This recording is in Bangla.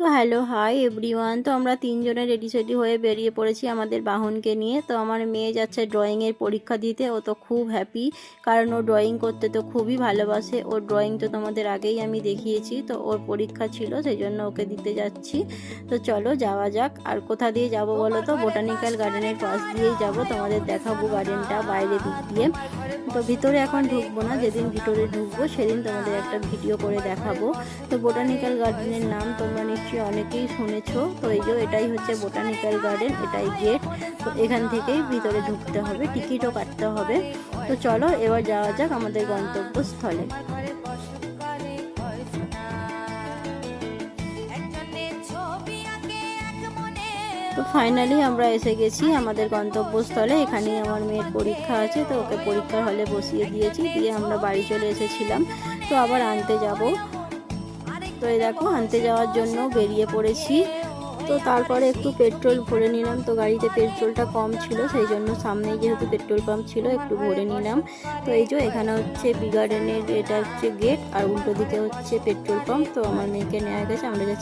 তো হ্যালো হাই এভরিওয়ান। তো আমরা তিনজনে রেডি সেডি হয়ে বেরিয়ে পড়েছি আমাদের বাহনকে নিয়ে। তো আমার মেয়ে যাচ্ছে ড্রয়িংয়ের পরীক্ষা দিতে। ও তো খুব হ্যাপি, কারণ ও ড্রয়িং করতে তো খুবই ভালোবাসে। ওর ড্রয়িং তো তোমাদের আগেই আমি দেখিয়েছি। তো ওর পরীক্ষা ছিল, সেই জন্য ওকে দিতে যাচ্ছি। তো চলো যাওয়া যাক। আর কোথা দিয়ে যাব বলো তো? বোটানিক্যাল গার্ডেনের পাশ দিয়েই যাব। তোমাদের দেখাবো গার্ডেনটা বাইরে দিক দিয়ে। তো ভিতরে এখন ঢুকবো না, যেদিন ভিতরে ঢুকবো সেদিন তোমাদের একটা ভিডিও করে দেখাবো। তো বোটানিক্যাল গার্ডেনের নাম তোমরা নিশ্চয়ই অনেকেই শুনেছো। তো এই যে এটাই হচ্ছে বোটানিক্যাল গার্ডেন, এটাই গেট। তো এখান থেকেই ভিতরে ঢুকতে হবে, টিকিটও কাটতে হবে। তো চলো এবার যাওয়া যাক আমাদের গন্তব্যস্থলে। তো ফাইনালি আমরা এসে গেছি আমাদের গন্তব্যস্থলে। এখানেই আমার মেয়ের পরীক্ষা আছে, তো ওকে পরীক্ষার হলে বসিয়ে দিয়েছি, দিয়ে আমরা বাড়ি চলে এসেছিলাম। তো আবার আনতে যাব। তো এই দেখো আনতে যাওয়ার জন্য বেরিয়ে পড়েছি। তো তারপরে একটু পেট্রোল ভরে নিলাম। তো গাড়িতে পেট্রোলটা কম ছিল, সেই জন্য সামনেই যেহেতু পেট্রোল পাম্প ছিল একটু ভরে নিলাম। তো এই যে এখানে হচ্ছে বি গার্ডেনের, এটা হচ্ছে গেট, আর উল্টো দিকে হচ্ছে পেট্রোল পাম্প। তো আমার মেয়েকে নেওয়া গেছে, আমরা যাচ্ছি